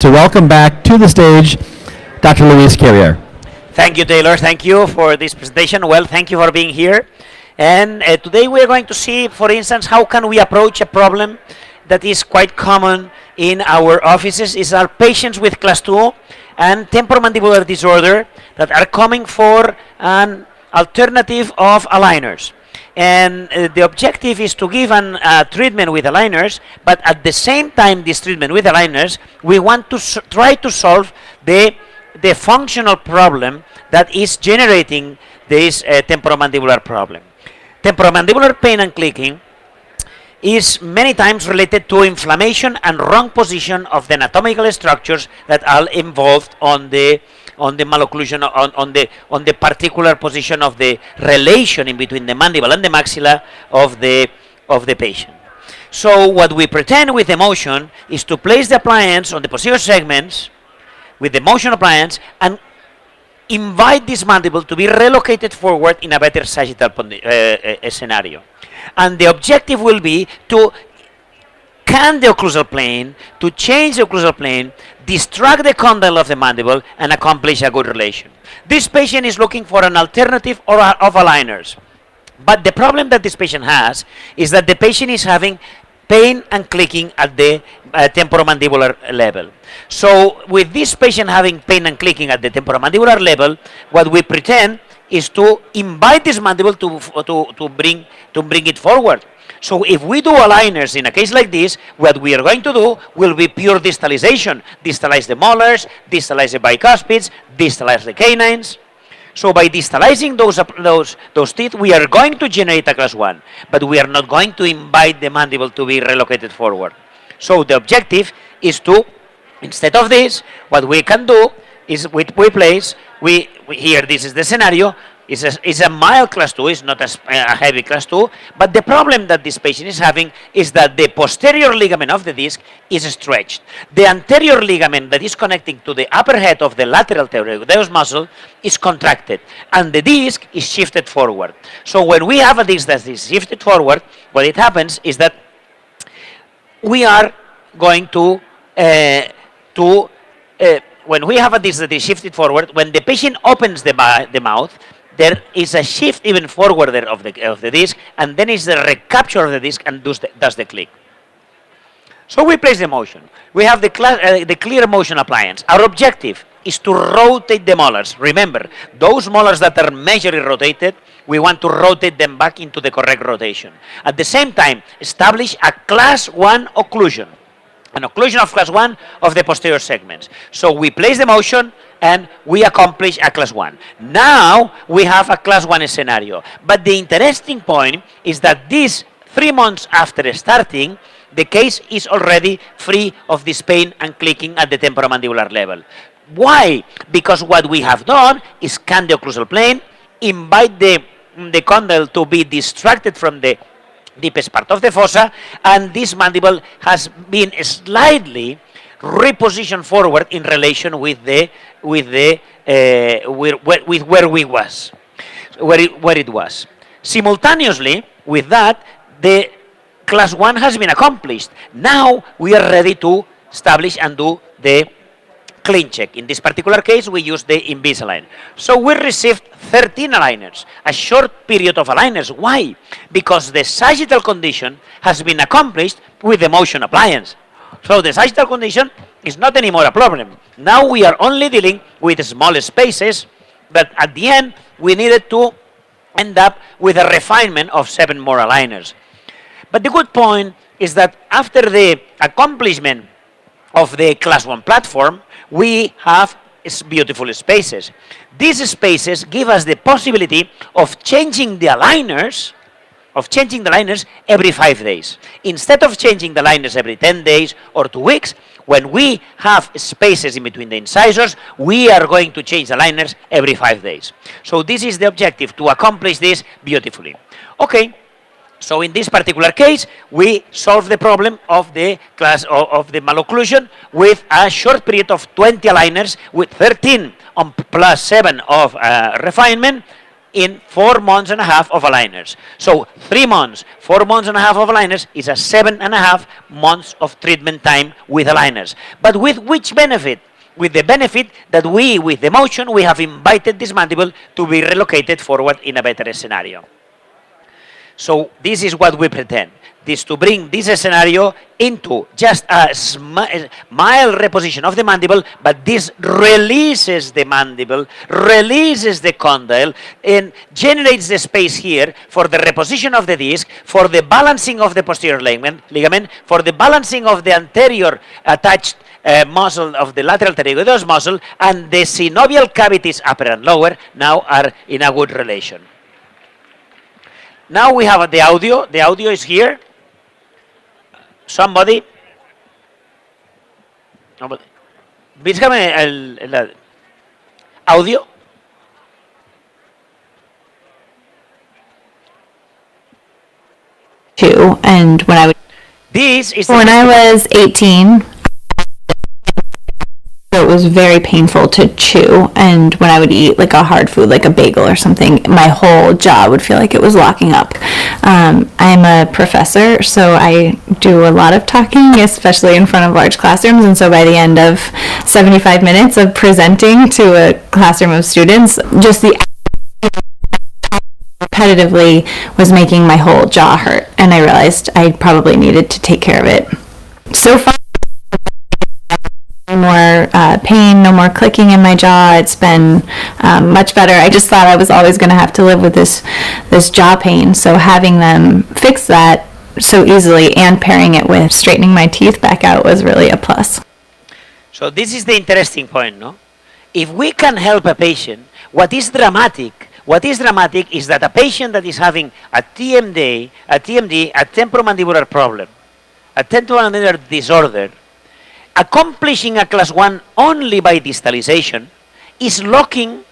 to welcome back to the stage Dr. Luis Carriere. Thank you, Taylor. Thank you for this presentation. Well, thank you for being here. And today we are going to see, for instance, how can we approach a problem that is quite common in our offices. Is our patients with class 2 and temporomandibular disorder that are coming for an alternative of aligners. And the objective is to give an treatment with aligners, but at the same time this treatment with aligners, we want to try to solve the functional problem that is generating this temporomandibular problem. Temporomandibular pain and clicking is many times related to inflammation and wrong position of the anatomical structures that are involved on the malocclusion, on the particular position of the relation in between the mandible and the maxilla of the patient. So what we pretend with the motion is to place the appliance on the posterior segments with the motion appliance and invite this mandible to be relocated forward in a better sagittal scenario. And the objective will be to can the occlusal plane, to change the occlusal plane, distract the condyle of the mandible, and accomplish a good relation. This patient is looking for an alternative of aligners. But the problem that this patient has is that the patient is having pain and clicking at the temporomandibular level. So with this patient having pain and clicking at the temporomandibular level, what we pretend is to invite this mandible to bring it forward. So if we do aligners in a case like this, what we are going to do will be pure distalization. Distalize the molars, distalize the bicuspids, distalize the canines. So by distalizing those teeth, we are going to generate a class 1, but we are not going to invite the mandible to be relocated forward. So the objective is to, instead of this, what we can do is we place, here this is the scenario, it's a mild class 2, it's not a heavy class 2, but the problem that this patient is having is that the posterior ligament of the disc is stretched. The anterior ligament that is connecting to the upper head of the lateral pterygoideus muscle is contracted, and the disc is shifted forward. So when we have a disc that is shifted forward, what it happens is that we are going to when we have a disc that is shifted forward, when the patient opens the mouth, there is a shift even forward there of the disc, and then is the recapture of the disc and does the click. So we place the motion. We have the clear motion appliance. Our objective is to rotate the molars. Remember, those molars that are majorly rotated, we want to rotate them back into the correct rotation. At the same time, establish a class 1 occlusion. An occlusion of class 1 of the posterior segments. So we place the motion and we accomplish a class 1. Now we have a class 1 scenario. But the interesting point is that this 3 months after starting, the case is already free of this pain and clicking at the temporomandibular level. Why? Because what we have done is scan the occlusal plane, invite the condyle to be distracted from the deepest part of the fossa, and this mandible has been slightly repositioned forward in relation with where it was. Simultaneously with that, the class 1 has been accomplished. Now we are ready to establish and do the clean check. In this particular case, we use the Invisalign. So we received 13 aligners, a short period of aligners. Why? Because the sagittal condition has been accomplished with the motion appliance. So the sagittal condition is not anymore a problem. Now we are only dealing with small spaces, but at the end, we needed to end up with a refinement of 7 more aligners. But the good point is that after the accomplishment of the class 1 platform, we have beautiful spaces. These spaces give us the possibility of changing the aligners every 5 days. Instead of changing the aligners every 10 days or 2 weeks, when we have spaces in between the incisors, we are going to change the aligners every 5 days. So this is the objective, to accomplish this beautifully. Okay. So in this particular case, we solve the problem of the class of the malocclusion with a short period of 20 aligners with 13 on plus 7 of refinement, in 4 months and a half of aligners. So 3 months, 4 months and a half of aligners is a 7.5 months of treatment time with aligners. But with which benefit? With the benefit that we, with the motion, we have invited this mandible to be relocated forward in a better scenario. So this is what we pretend. This to bring this scenario into just a mild reposition of the mandible, but this releases the mandible, releases the condyle, and generates the space here for the reposition of the disc, for the balancing of the posterior ligament, for the balancing of the anterior attached muscle of the lateral pterygoidus muscle, and the synovial cavities upper and lower now are in a good relation. Now we have the audio. The audio is here. Somebody. Búscame el audio. And when I was 18, it was very painful to chew, and when I would eat like a hard food like a bagel or something, my whole jaw would feel like it was locking up. I'm a professor, so I do a lot of talking, especially in front of large classrooms, and so by the end of 75 minutes of presenting to a classroom of students, just the repetitively was making my whole jaw hurt, and I realized I probably needed to take care of it. So far, no more pain, no more clicking in my jaw. It's been much better. I just thought I was always going to have to live with this jaw pain, so having them fix that so easily and pairing it with straightening my teeth back out was really a plus. So this is the interesting point, no? If we can help a patient, what is dramatic is that a patient that is having a TMD, a temporomandibular problem, a temporomandibular disorder, accomplishing a class 1 only by distalization is locking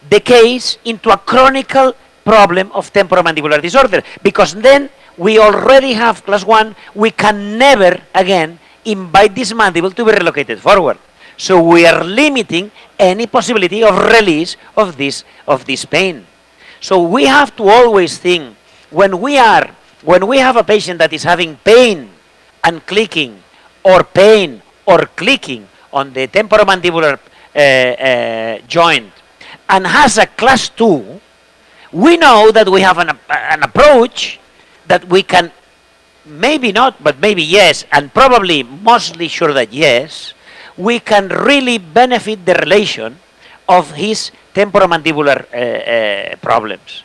the case into a chronic problem of temporomandibular disorder, because then we already have class 1, we can never again invite this mandible to be relocated forward. So we are limiting any possibility of release of this pain. So we have to always think, when we have a patient that is having pain and clicking, or pain or clicking on the temporomandibular joint, and has a class 2, we know that we have an approach that we can, maybe not, but maybe yes, and probably mostly sure that yes, we can really benefit the relation of his temporomandibular problems.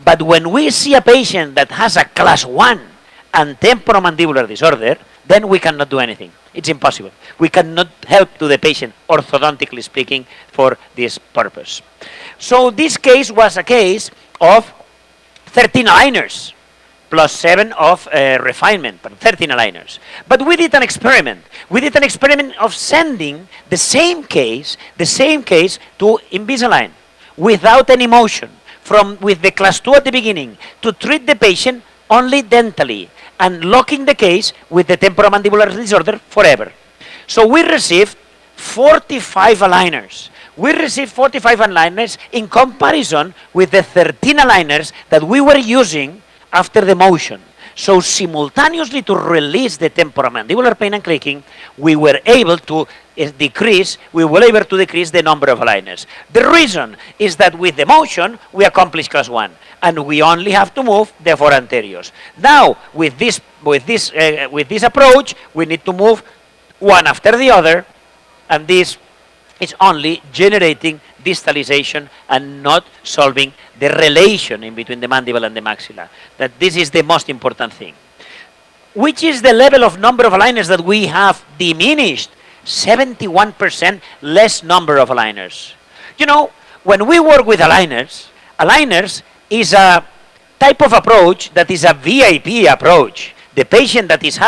But when we see a patient that has a class 1 and temporomandibular disorder, then we cannot do anything. It's impossible. We cannot help to the patient, orthodontically speaking, for this purpose. So this case was a case of 13 aligners, plus 7 of refinement, but 13 aligners. But we did an experiment. We did an experiment of sending the same case to Invisalign without any motion, with the class 2 at the beginning, to treat the patient only dentally and locking the case with the temporomandibular disorder forever. So we received 45 aligners. We received 45 aligners in comparison with the 13 aligners that we were using after the motion. So simultaneously, to release the temporomandibular pain and clicking, we were able to decrease the number of aligners. The reason is that with the motion, we accomplish class 1, and we only have to move the 4 anteriors. Now, with this approach, we need to move one after the other, and this is only generating distalization and not solving the relation in between the mandible and the maxilla. That this is the most important thing. Which is the level of number of aligners that we have diminished? 71% less number of aligners. You know, when we work with aligners is a type of approach that is a VIP approach. The patient that is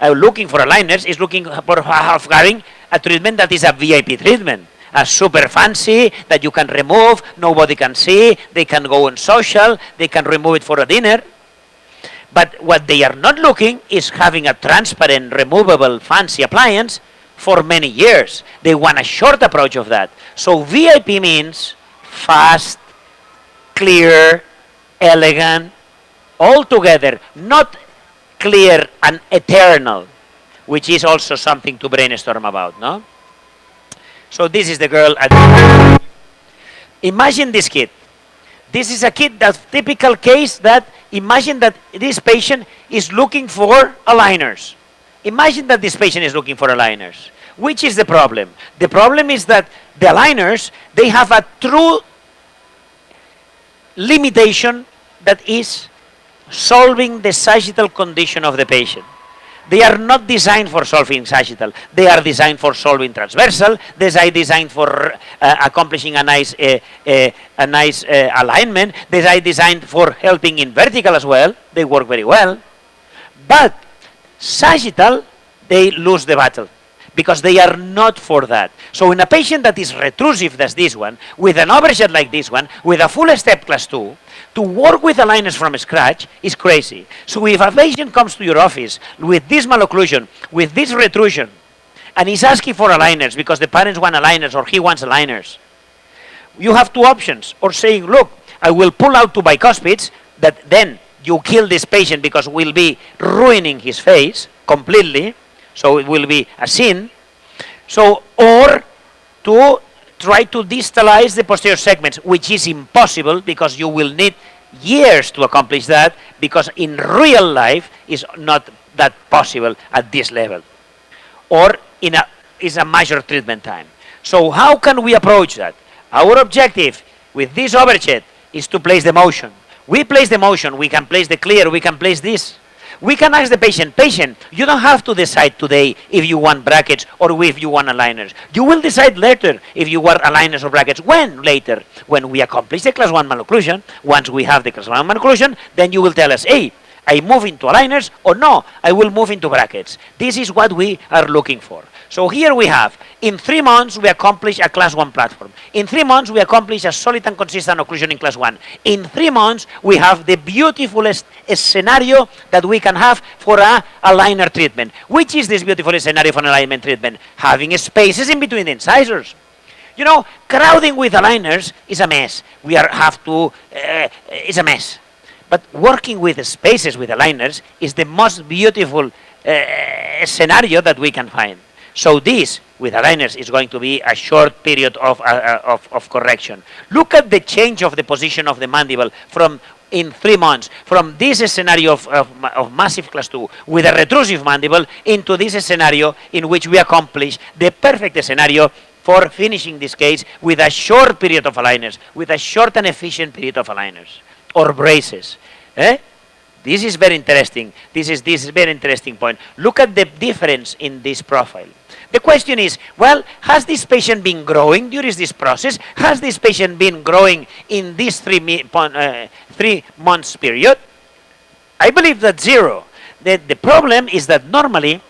looking for aligners is looking for having a treatment that is a VIP treatment. A super fancy, that you can remove, nobody can see, they can go on social, they can remove it for a dinner. But what they are not looking is having a transparent, removable, fancy appliance for many years. They want a short approach of that. So VIP means fast, clear, elegant, all together, not clear and eternal, which is also something to brainstorm about, no? So this is the girl. Imagine this kid. This is a kid, that typical case that, imagine that this patient is looking for aligners. Imagine that this patient is looking for aligners. Which is the problem? The problem is that the aligners, they have a true limitation, that is solving the sagittal condition of the patient. They are not designed for solving sagittal. They are designed for solving transversal. They are designed for accomplishing a nice alignment. They are designed for helping in vertical as well. They work very well. But sagittal, they lose the battle, because they are not for that. So in a patient that is retrusive as this one, with an overjet like this one, with a full step class 2, to work with aligners from scratch is crazy. So if a patient comes to your office with this malocclusion, with this retrusion, and he's asking for aligners because the parents want aligners or he wants aligners, you have two options. Or saying, look, I will pull out two bicuspids, that then you kill this patient because we'll be ruining his face completely, so it will be a sin. So, or to try to distalize the posterior segments, which is impossible because you will need years to accomplish that, because in real life is not that possible at this level, or is a major treatment time. So how can we approach that? Our objective with this overjet is to place the motion. We place the motion, we can place the clear, we can place this. We can ask the patient, you don't have to decide today if you want brackets or if you want aligners. You will decide later if you want aligners or brackets. When? Later. When we accomplish the class 1 malocclusion, once we have the class 1 malocclusion, then you will tell us, hey, I move into aligners, or no, I will move into brackets. This is what we are looking for. So here we have, in 3 months, we accomplish a class 1 platform. In 3 months, we accomplish a solid and consistent occlusion in class 1. In 3 months, we have the beautifulest scenario that we can have for a aligner treatment. Which is this beautiful scenario for an alignment treatment? Having spaces in between the incisors. You know, crowding with aligners is a mess. It's a mess. But working with spaces with aligners is the most beautiful scenario that we can find. So this, with aligners, is going to be a short period of correction. Look at the change of the position of the mandible from in 3 months, from this scenario of massive class 2 with a retrusive mandible into this scenario in which we accomplish the perfect scenario for finishing this case with a short period of aligners, with a short and efficient period of aligners or braces. This is very interesting. This is very interesting point. Look at the difference in this profile. The question is, well, has this patient been growing during this process? Has this patient been growing in this 3 months period? I believe that 0. The problem is that normally,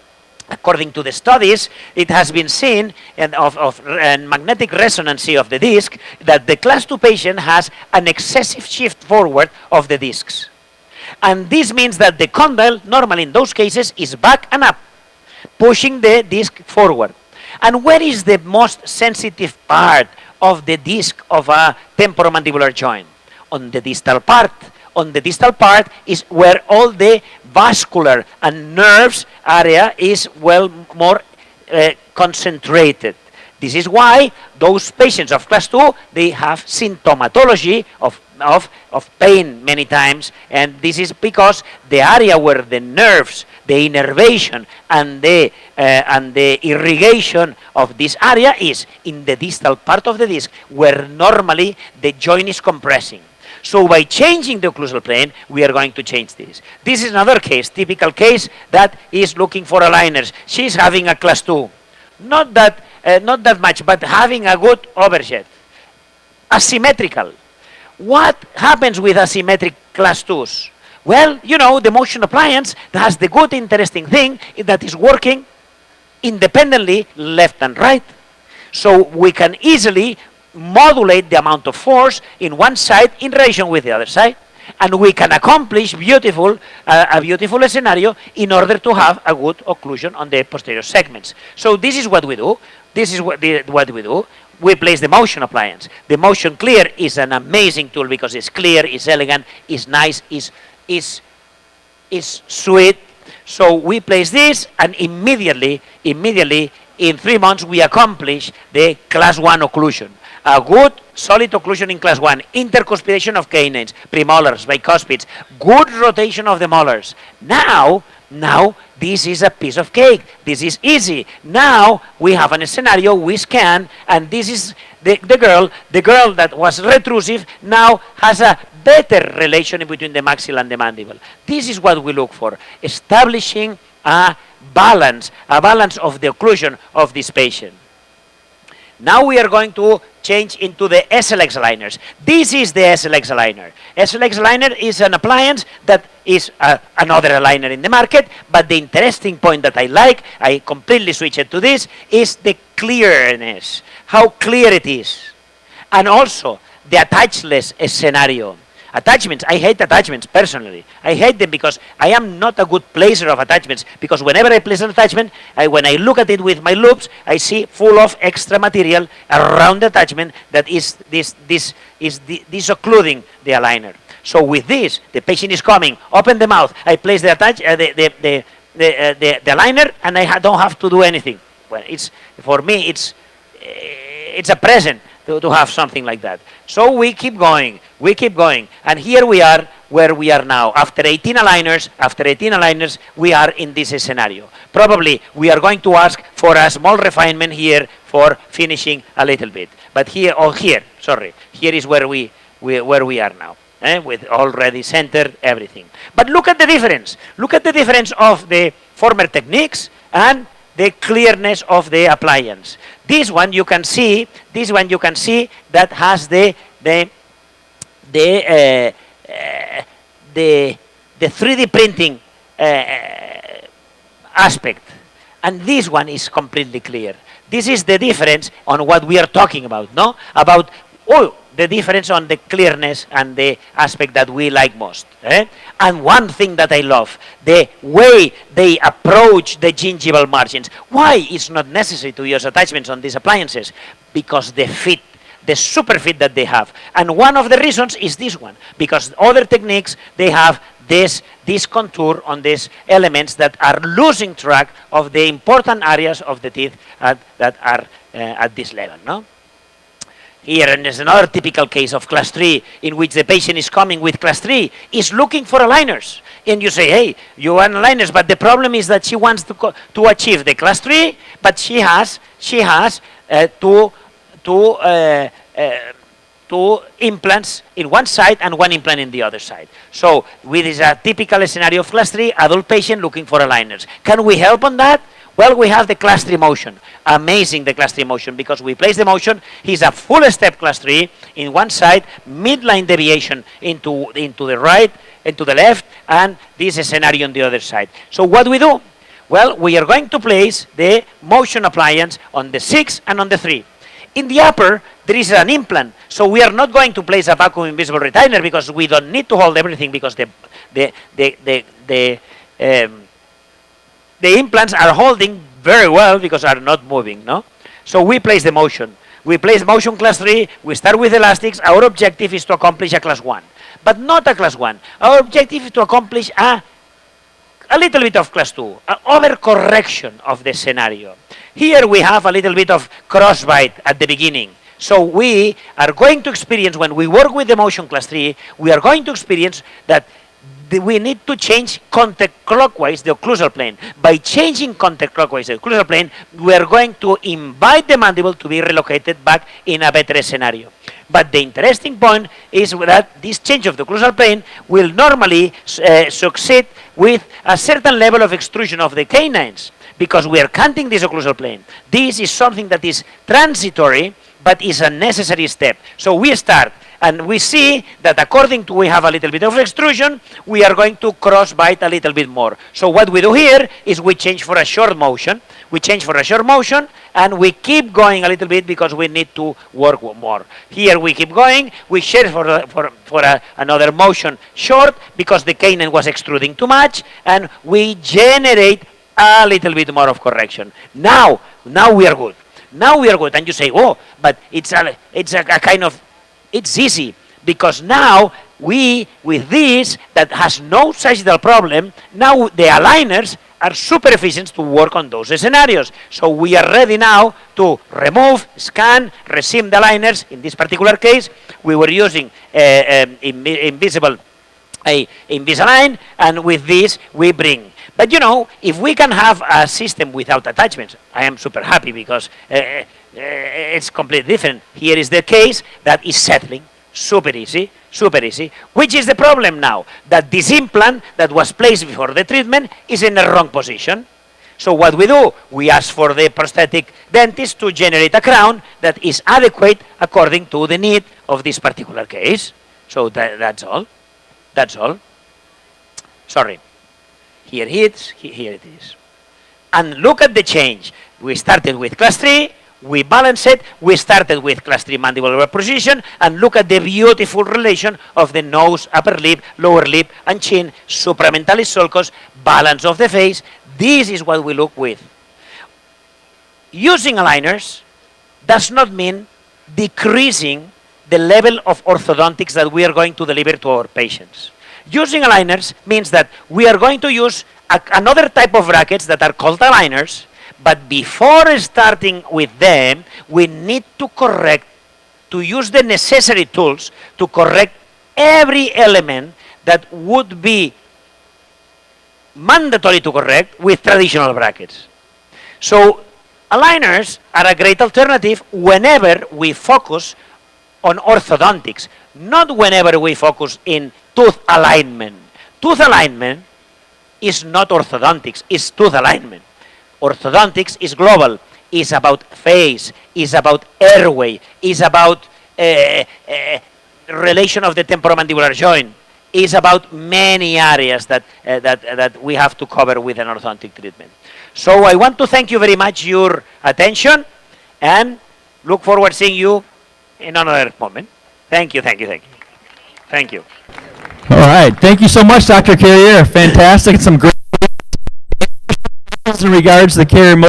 according to the studies, it has been seen of magnetic resonancy of the disc that the class 2 patient has an excessive shift forward of the discs. And this means that the condyle, normally in those cases, is back and up, pushing the disc forward. And where is the most sensitive part of the disc of a temporomandibular joint? On the distal part. On the distal part is where all the vascular and nerves area is more concentrated. This is why those patients of class 2, they have symptomatology of pain many times, and this is because the area where the nerves, the innervation, and the irrigation of this area is in the distal part of the disc, where normally the joint is compressing. So by changing the occlusal plane, we are going to change this. This is another case, typical case that is looking for aligners. She's having a class 2. Not that much, but having a good overjet. Asymmetrical. What happens with asymmetric class 2s? Well, you know, the motion appliance has the good, interesting thing that is working independently left and right. So we can easily modulate the amount of force in one side in relation with the other side. And we can accomplish a beautiful scenario in order to have a good occlusion on the posterior segments. So this is what we do. This is what we do. we place the motion appliance. The motion clear is an amazing tool because it's clear, it's elegant, it's nice, is sweet. So we place this, and immediately, in 3 months, we accomplish the class 1 occlusion. A good, solid occlusion in class 1, intercuspidation of canines, premolars, bicuspids, good rotation of the molars. Now, this is a piece of cake. This is easy. Now, we have a scenario, we scan, and this is the girl that was retrusive now has a better relation between the maxilla and the mandible. This is what we look for, establishing a balance of the occlusion of this patient. Now we are going to change into the SLX liners. This is the SLX liner. SLX liner is an appliance that is another aligner in the market, but the interesting point that I like, I completely switch it to this, is the clearness, how clear it is. And also the attachless scenario. Attachments, I hate attachments personally. I hate them because I am not a good placer of attachments, because whenever I place an attachment, when I look at it with my loupes, I see full of extra material around the attachment that is occluding the aligner. So with this, the patient is coming, open the mouth, I place the aligner, and I don't have to do anything. Well, for me, it's a present to have something like that. So we keep going, and here we are where we are now. After 18 aligners, we are in this scenario. Probably we are going to ask for a small refinement here for finishing a little bit. But here is where we are now, with already centered everything. But look at the difference. Look at the difference of the former techniques and the clearness of the appliance. This one you can see that has the 3D printing aspect, and this one is completely clear. This is the difference on what we are talking about, no? About the difference on the clearness and the aspect that we like most. And one thing that I love, the way they approach the gingival margins. Why it's not necessary to use attachments on these appliances? Because the fit, the super fit that they have. And one of the reasons is this one, because other techniques, they have this contour on these elements that are losing track of the important areas of the teeth that are at this level, no? Here, and there's another typical case of class 3 in which the patient is coming with class 3, is looking for aligners. And you say, hey, you want aligners, but the problem is that she wants to achieve the class 3, but she has two implants in one side and one implant in the other side. So, with this a typical scenario of class 3, adult patient looking for aligners. Can we help on that? Well, we have the class 3 motion. Amazing, the class 3 motion, because we place the motion. He's a full step class 3 in one side, midline deviation into the right, into the left, and this scenario on the other side. So what we do? Well, we are going to place the motion appliance on the 6 and on the 3. In the upper, there is an implant, so we are not going to place a vacuum invisible retainer because we don't need to hold everything, because the implants are holding very well because are not moving, no? So we place the motion. We place motion class 3, we start with elastics. Our objective is to accomplish a class 1, but not a class 1. Our objective is to accomplish a little bit of class 2, an overcorrection of the scenario. Here we have a little bit of crossbite at the beginning. So we are going to experience, when we work with the motion class 3, we are going to experience that we need to change counterclockwise the occlusal plane. By changing counterclockwise the occlusal plane, we are going to invite the mandible to be relocated back in a better scenario. But the interesting point is that this change of the occlusal plane will normally succeed with a certain level of extrusion of the canines, because we are counting this occlusal plane. This is something that is transitory, but is a necessary step. So we start, and we see that according to we have a little bit of extrusion, we are going to cross bite a little bit more. So what we do here is we change for a short motion. We change for a short motion, and we keep going a little bit because we need to work more. Here we keep going. We share for another motion short because the canine was extruding too much, and we generate a little bit more of correction. Now we are good. Now we are good. And you say, oh, but it's a kind of, it's easy. Because now we, with this, that has no sagittal problem, now the aligners are super efficient to work on those scenarios. So we are ready now to remove, scan, resim the aligners. In this particular case, we were using Invisalign, and with this we bring. But you know, if we can have a system without attachments, I am super happy because it's completely different. Here is the case that is settling. Super easy, super easy. Which is the problem now? That this implant that was placed before the treatment is in the wrong position. So what we do, we ask for the prosthetic dentist to generate a crown that is adequate according to the need of this particular case. So that's all. That's all. Sorry. Here it is, here it is. And look at the change. We started with class 3. We balance it, we started with class 3 mandibular precision, and look at the beautiful relation of the nose, upper lip, lower lip, and chin, supramentally sulcus, balance of the face. This is what we look with. Using aligners does not mean decreasing the level of orthodontics that we are going to deliver to our patients. Using aligners means that we are going to use another type of brackets that are called aligners. But before starting with them, we need to use the necessary tools to correct every element that would be mandatory to correct with traditional brackets. So aligners are a great alternative whenever we focus on orthodontics, not whenever we focus in tooth alignment. Tooth alignment is not orthodontics, it's tooth alignment. Orthodontics is global, is about face, is about airway, is about relation of the temporomandibular joint, is about many areas that we have to cover with an orthodontic treatment. So I want to thank you very much your attention and look forward to seeing you in another moment. Thank you, thank you, thank you. Thank you. All right. Thank you so much, Dr. Carriere. Fantastic. Some great in regards to the Carriere